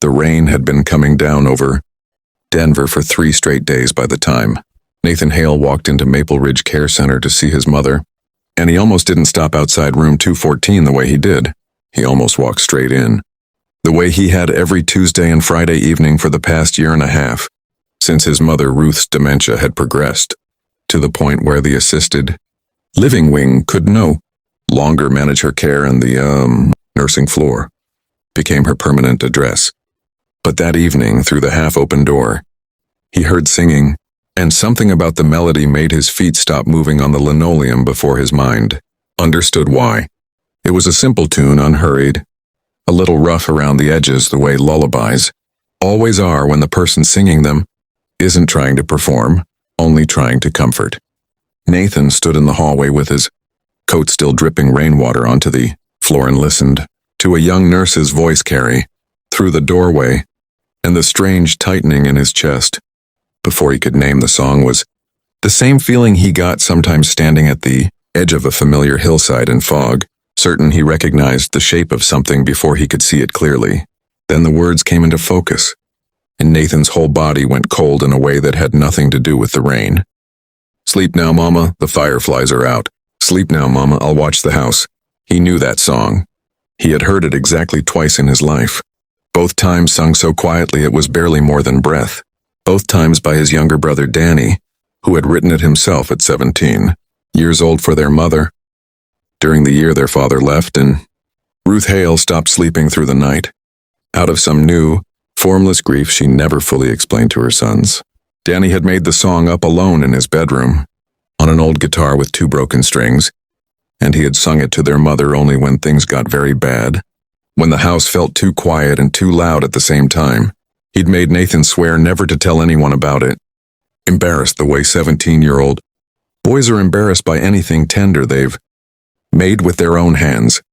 The rain had been coming down over Denver for 3 straight days by the time Nathan Hale walked into Maple Ridge Care Center to see his mother, and he almost didn't stop outside room 214 the way he did. He almost walked straight in. The way he had every Tuesday and Friday evening for the past year and a half, since his mother Ruth's dementia had progressed, to the point where the assisted living wing could no longer manage her care and the nursing floor became her permanent address. But that evening, through the half-open door, he heard singing, and something about the melody made his feet stop moving on the linoleum before his mind understood why. It was a simple tune, unhurried, a little rough around the edges the way lullabies always are when the person singing them isn't trying to perform, only trying to comfort. Nathan stood in the hallway with his coat still dripping rainwater onto the floor and listened to a young nurse's voice carry through the doorway, and the strange tightening in his chest before he could name the song was the same feeling he got sometimes standing at the edge of a familiar hillside in fog, certain he recognized the shape of something before he could see it clearly. Then the words came into focus, and Nathan's whole body went cold in a way that had nothing to do with the rain. "Sleep now, Mama, the fireflies are out. Sleep now, Mama, I'll watch the house." He knew that song. He had heard it exactly twice in his life. Both times sung so quietly it was barely more than breath. Both times by his younger brother Danny, who had written it himself at 17 years old for their mother, during the year their father left, and Ruth Hale stopped sleeping through the night, out of some new, formless grief she never fully explained to her sons. Danny had made the song up alone in his bedroom, on an old guitar with 2 broken strings, and he had sung it to their mother only when things got very bad, when the house felt too quiet and too loud at the same time. He'd made Nathan swear never to tell anyone about it, embarrassed the way 17-year-old boys are embarrassed by anything tender they've made with their own hands.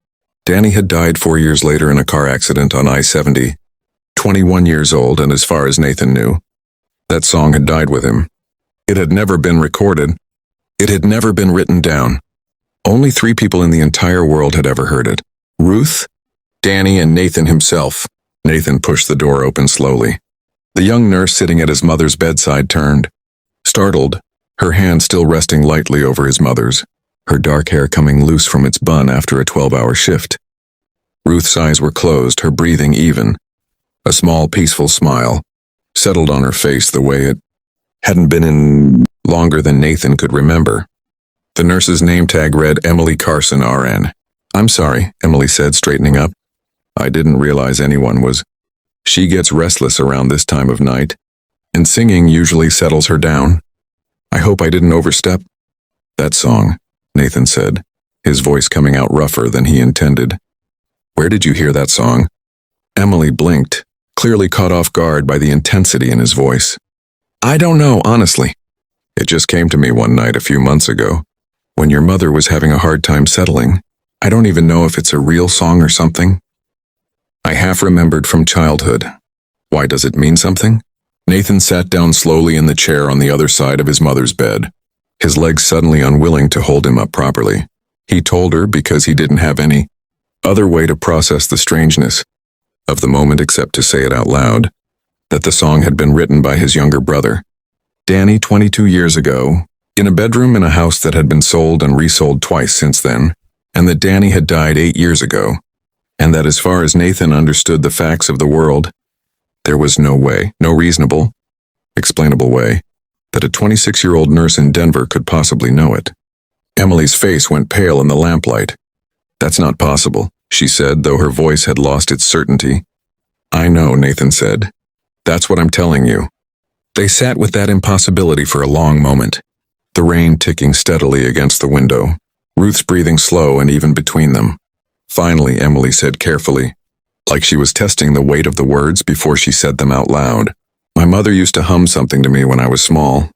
Danny had died 4 years later in a car accident on I-70, 21 years old, and as far as Nathan knew, that song had died with him. It had never been recorded. It had never been written down. Only 3 people in the entire world had ever heard it: Ruth, Danny, and Nathan himself. Nathan pushed the door open slowly. The young nurse sitting at his mother's bedside turned, startled, her hand still resting lightly over his mother's, her dark hair coming loose from its bun after a 12-hour shift. Ruth's eyes were closed, her breathing even. A small, peaceful smile settled on her face the way it hadn't been in longer than Nathan could remember. The nurse's name tag read Emily Carson, RN. "I'm sorry," Emily said, straightening up. "I didn't realize anyone was." She gets restless around this time of night, and singing usually settles her down. "I hope I didn't overstep." "That song," Nathan said, his voice coming out rougher than he intended. "Where did you hear that song?" Emily blinked, clearly caught off guard by the intensity in his voice. "I don't know, honestly. It just came to me one night a few months ago, when your mother was having a hard time settling. I don't even know if it's a real song or something. I half remembered from childhood. Why, does it mean something?" Nathan sat down slowly in the chair on the other side of his mother's bed, his legs suddenly unwilling to hold him up properly. He told her because he didn't have any other way to process the strangeness of the moment except to say it out loud, that the song had been written by his younger brother, Danny, 22 years ago, in a bedroom in a house that had been sold and resold twice since then, and that Danny had died 8 years ago, and that as far as Nathan understood the facts of the world, there was no way, no reasonable, explainable way, that a 26-year-old nurse in Denver could possibly know it. Emily's face went pale in the lamplight. "That's not possible," she said, though her voice had lost its certainty. "I know," Nathan said. "That's what I'm telling you." They sat with that impossibility for a long moment, the rain ticking steadily against the window, Ruth's breathing slow and even between them. Finally, Emily said carefully, like she was testing the weight of the words before she said them out loud, "My mother used to hum something to me when I was small.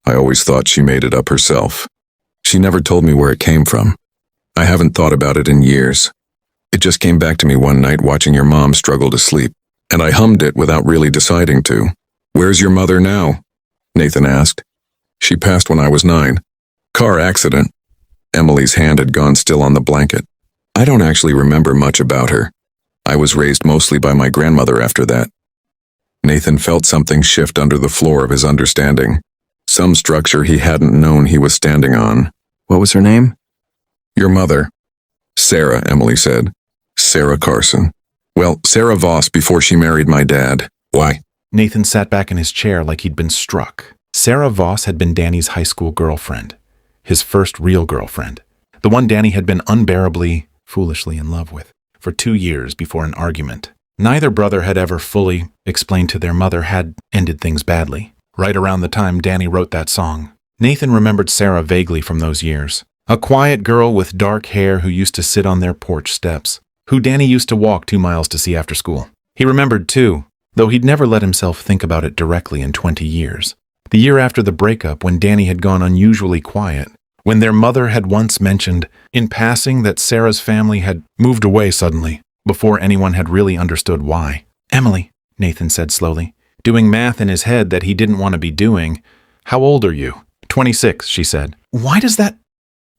I always thought she made it up herself. She never told me where it came from. I haven't thought about it in years. It just came back to me one night watching your mom struggle to sleep, and I hummed it without really deciding to." "Where's your mother now?" Nathan asked. "She passed when I was 9. Car accident." Emily's hand had gone still on the blanket. "I don't actually remember much about her. I was raised mostly by my grandmother after that. Nathan felt something shift under the floor of his understanding. Some structure he hadn't known he was standing on. What was her name? Your mother. Sarah, Emily said. Sarah Carson. Well, Sarah Voss before she married my dad. Why? Nathan sat back in his chair like he'd been struck. Sarah Voss had been Danny's high school girlfriend. His first real girlfriend. The one Danny had been unbearably, foolishly in love with for 2 years before an argument. Neither brother had ever fully explained to their mother had ended things badly. Right around the time Danny wrote that song, Nathan remembered Sarah vaguely from those years. A quiet girl with dark hair who used to sit on their porch steps, who Danny used to walk 2 miles to see after school. He remembered too, though he'd never let himself think about it directly in 20 years. The year after the breakup, when Danny had gone unusually quiet, when their mother had once mentioned in passing that Sarah's family had moved away suddenly, before anyone had really understood why. "Emily," Nathan said slowly, doing math in his head that he didn't want to be doing. "How old are you?" 26, she said. "Why does that—"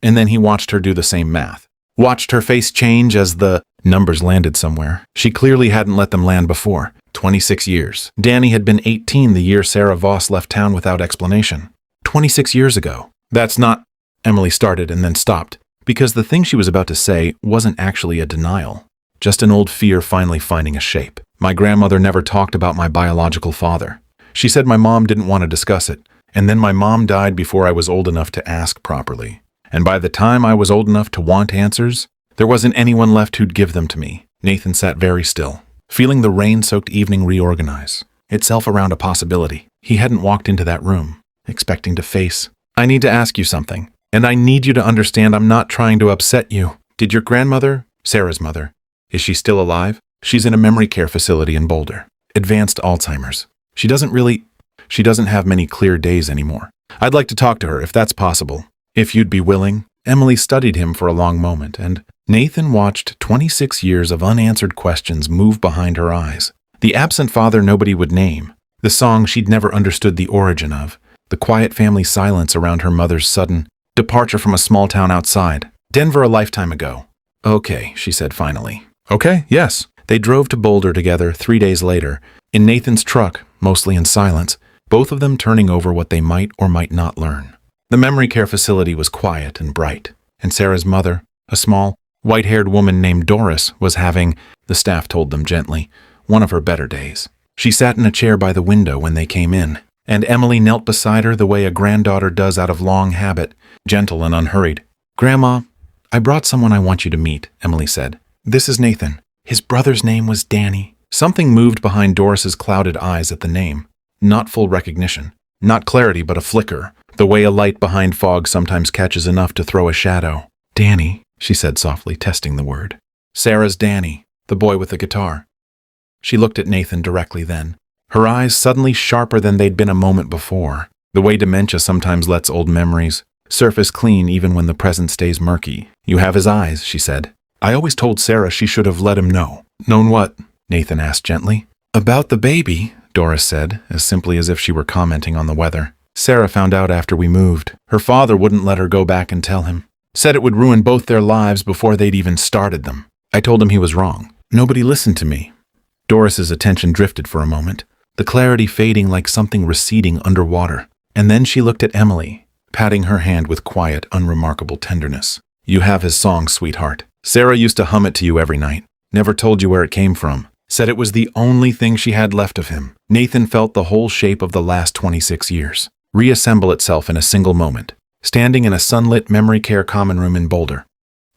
And then he watched her do the same math. Watched her face change as the numbers landed somewhere. She clearly hadn't let them land before. 26 years. Danny had been 18 the year Sarah Voss left town without explanation. 26 years ago. That's not— Emily started and then stopped, because the thing she was about to say wasn't actually a denial. Just an old fear finally finding a shape. My grandmother never talked about my biological father. She said my mom didn't want to discuss it, and then my mom died before I was old enough to ask properly. And by the time I was old enough to want answers, there wasn't anyone left who'd give them to me. Nathan sat very still, feeling the rain-soaked evening reorganize itself around a possibility. He hadn't walked into that room, expecting to face. "I need to ask you something, and I need you to understand I'm not trying to upset you. Did your grandmother, Sarah's mother, is she still alive? She's in a memory care facility in Boulder. Advanced Alzheimer's. She doesn't have many clear days anymore. I'd like to talk to her if that's possible. If you'd be willing." Emily studied him for a long moment, and Nathan watched 26 years of unanswered questions move behind her eyes. The absent father nobody would name. The song she'd never understood the origin of. The quiet family silence around her mother's sudden departure from a small town outside. Denver a lifetime ago. "Okay," she said finally. "Okay, yes." They drove to Boulder together 3 days later, in Nathan's truck, mostly in silence, both of them turning over what they might or might not learn. The memory care facility was quiet and bright, and Sarah's mother, a small, white-haired woman named Doris, was having, the staff told them gently, one of her better days. She sat in a chair by the window when they came in, and Emily knelt beside her the way a granddaughter does out of long habit, gentle and unhurried. "Grandma, I brought someone I want you to meet," Emily said. "This is Nathan. His brother's name was Danny." Something moved behind Doris's clouded eyes at the name. Not full recognition. Not clarity, but a flicker, the way a light behind fog sometimes catches enough to throw a shadow. "Danny," she said softly, testing the word. "Sarah's Danny, the boy with the guitar." She looked at Nathan directly then, her eyes suddenly sharper than they'd been a moment before, the way dementia sometimes lets old memories surface clean even when the present stays murky. "You have his eyes," she said. "I always told Sarah she should have let him know." "Known what?" Nathan asked gently. "About the baby," Doris said, as simply as if she were commenting on the weather. "Sarah found out after we moved. Her father wouldn't let her go back and tell him. Said it would ruin both their lives before they'd even started them. I told him he was wrong. Nobody listened to me." Doris's attention drifted for a moment, the clarity fading like something receding underwater. And then she looked at Emily, patting her hand with quiet, unremarkable tenderness. "You have his song, sweetheart. Sarah used to hum it to you every night. Never told you where it came from. Said it was the only thing she had left of him." Nathan felt the whole shape of the last 26 years reassemble itself in a single moment, standing in a sunlit memory care common room in Boulder.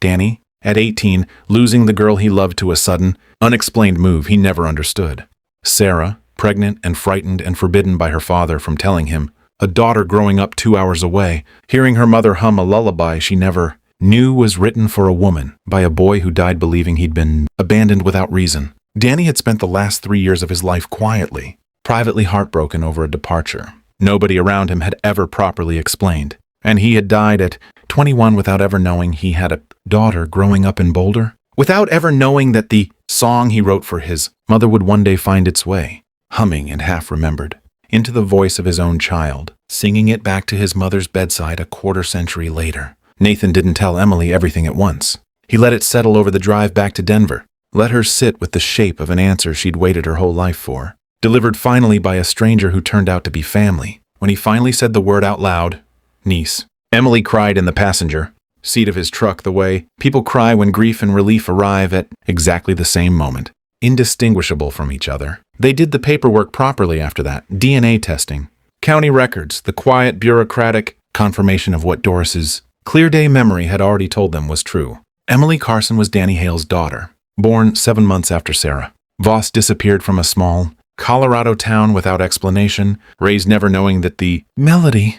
Danny, at 18, losing the girl he loved to a sudden, unexplained move he never understood. Sarah, pregnant and frightened and forbidden by her father from telling him, a daughter growing up 2 hours away, hearing her mother hum a lullaby she never knew was written for a woman by a boy who died believing he'd been abandoned without reason. Danny had spent the last 3 years of his life quietly, privately heartbroken over a departure. Nobody around him had ever properly explained, and he had died at 21 without ever knowing he had a daughter growing up in Boulder, without ever knowing that the song he wrote for his mother would one day find its way, humming and half-remembered, into the voice of his own child, singing it back to his mother's bedside a quarter-century later. Nathan didn't tell Emily everything at once. He let it settle over the drive back to Denver. let her sit with the shape of an answer she'd waited her whole life for, delivered finally by a stranger who turned out to be family. When he finally said the word out loud, niece, Emily cried in the passenger seat of his truck the way people cry when grief and relief arrive at exactly the same moment, indistinguishable from each other. They did the paperwork properly after that, DNA testing, county records, the quiet, bureaucratic confirmation of what Doris's clear day memory had already told them was true. Emily Carson was Danny Hale's daughter, born 7 months after Sarah. Voss disappeared from a small Colorado town without explanation, raised never knowing that the melody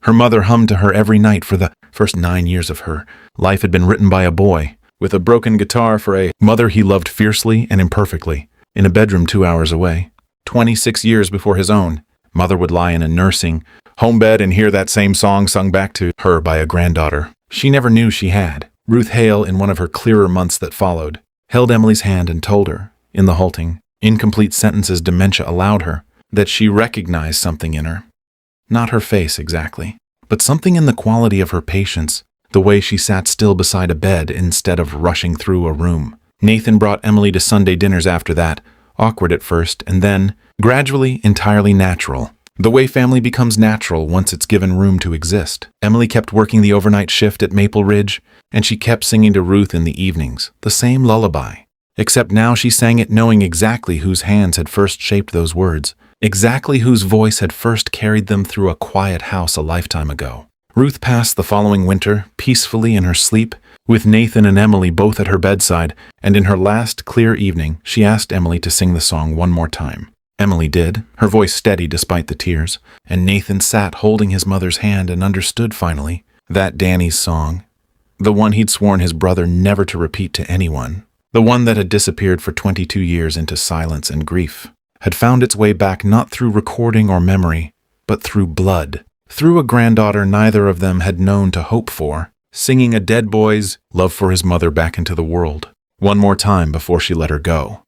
her mother hummed to her every night for the first 9 years of her life had been written by a boy, with a broken guitar for a mother he loved fiercely and imperfectly, in a bedroom 2 hours away. 26 years before his own, mother would lie in a nursing home bed and hear that same song sung back to her by a granddaughter she never knew she had. Ruth Hale, in one of her clearer months that followed, held Emily's hand and told her, in the halting, incomplete sentences dementia allowed her, that she recognized something in her. Not her face exactly, but something in the quality of her patience, the way she sat still beside a bed instead of rushing through a room. Nathan brought Emily to Sunday dinners after that, awkward at first, and then, gradually, entirely natural. The way family becomes natural once it's given room to exist. Emily kept working the overnight shift at Maple Ridge, and she kept singing to Ruth in the evenings, the same lullaby. Except now she sang it knowing exactly whose hands had first shaped those words, exactly whose voice had first carried them through a quiet house a lifetime ago. Ruth passed the following winter, peacefully in her sleep, with Nathan and Emily both at her bedside, and in her last clear evening, she asked Emily to sing the song one more time. Emily did, her voice steady despite the tears, and Nathan sat holding his mother's hand and understood finally that Danny's song, the one he'd sworn his brother never to repeat to anyone, the one that had disappeared for 22 years into silence and grief, had found its way back not through recording or memory, but through blood, through a granddaughter neither of them had known to hope for, singing a dead boy's love for his mother back into the world, one more time before she let her go.